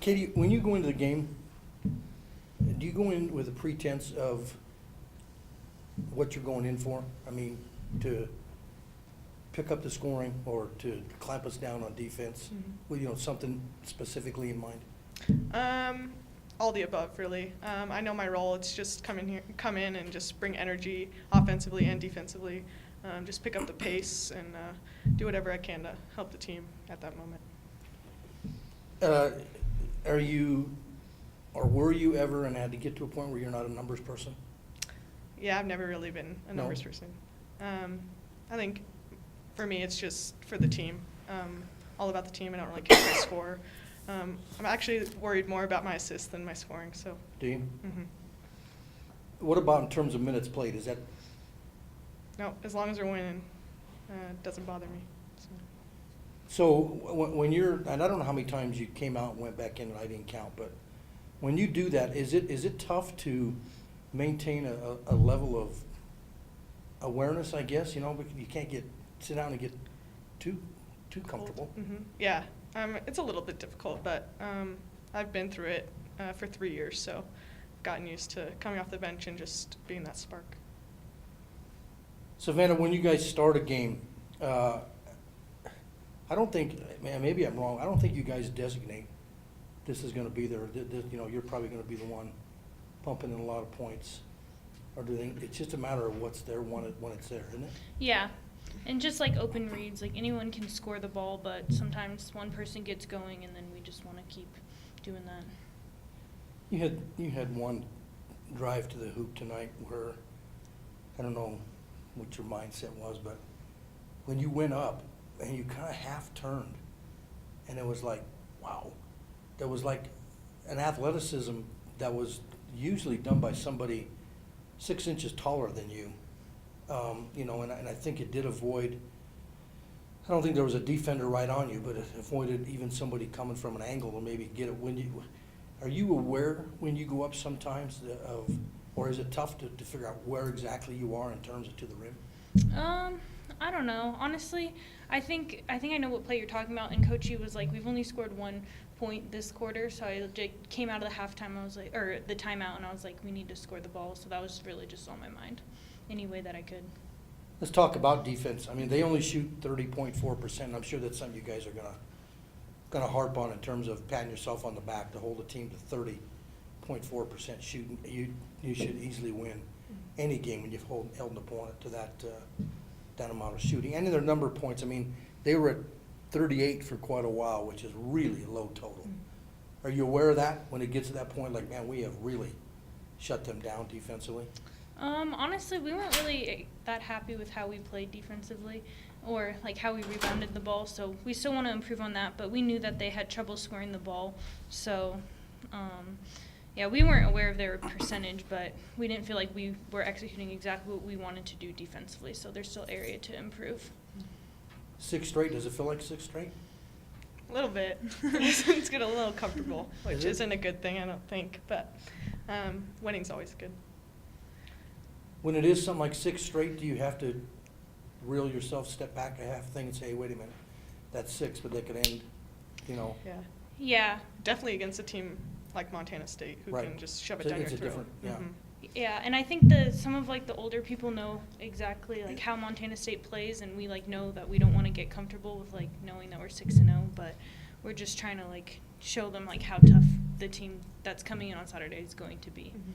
Katie, when you go into the game, do you go in with a pretense of what you're going in for? I mean, to pick up the scoring or to clamp us down on defense? With, something specifically in mind? All the above, really. I know my role. It's just come in and just bring energy offensively and defensively. Just pick up the pace and do whatever I can to help the team at that moment. Are you, or were you ever, and had to get to a point where you're not a numbers person? Yeah, I've never really been a numbers No? person. I think for me, it's just for the team. All about the team. I don't really care if I score. I'm actually worried more about my assists than my scoring. So. Do you? Mm-hmm. What about in terms of minutes played? Is that? No, as long as we're winning, it doesn't bother me. So when you're, and I don't know how many times you came out and went back in, and I didn't count, but when you do that, is it tough to maintain a level of awareness, I guess, because you can't sit down and get too comfortable? Mm-hmm. Yeah, it's a little bit difficult, but I've been through it for 3 years, so gotten used to coming off the bench and just being that spark. Savannah, when you guys start a game, I don't think, maybe I'm wrong, I don't think you guys designate this is going to be there. You're probably going to be the one pumping in a lot of points. Or do they? It's just a matter of what's there when it's there, isn't it? Yeah, and just like open reads, like anyone can score the ball, but sometimes one person gets going, and then we just want to keep doing that. You had one drive to the hoop tonight where, I don't know what your mindset was, but when you went up and you kind of half turned, and it was like, wow, there was like an athleticism that was usually done by somebody 6 inches taller than you, and I think it did avoid, I don't think there was a defender right on you, but it avoided even somebody coming from an angle to maybe get it. Are you aware when you go up sometimes or is it tough to figure out where exactly you are in terms of to the rim? I don't know. Honestly, I think I know what play you're talking about. And Coachy was like, we've only scored 1 point this quarter, so I came out of the halftime. I was like, or the timeout, and I was like, we need to score the ball. So that was really just on my mind, any way that I could. Let's talk about defense. I mean, they only shoot 30.4%. I'm sure that's something you guys are gonna harp on in terms of patting yourself on the back to hold a team to 30.4% shooting. You should easily win any game when you've held an opponent to that amount of shooting. And in their number of points, I mean, they were at 38 for quite a while, which is really a low total. Are you aware of that when it gets to that point? Like, man, we have really shut them down defensively. Honestly, we weren't really that happy with how we played defensively or like how we rebounded the ball, so we still want to improve on that, but we knew that they had trouble scoring the ball, so yeah, we weren't aware of their percentage, but we didn't feel like we were executing exactly what we wanted to do defensively, so there's still area to improve. 6 straight, does it feel like 6 straight? A little bit. It's getting a little comfortable, which Is it? isn't a good thing, I don't think, but winning's always good. When it is something like 6 straight, do you have to reel yourself, step back a half thing and say, hey, wait a minute, that's 6, but they could end, Yeah. Yeah. Definitely against a team like Montana State who Right. can just shove it So down your it's a throat. different- yeah. Yeah, and I think some of like the older people know exactly like how Montana State plays, and we like know that we don't want to get comfortable with like knowing that we're 6-0, but we're just trying to like show them like how tough the team that's coming in on Saturday is going to be. Mhm.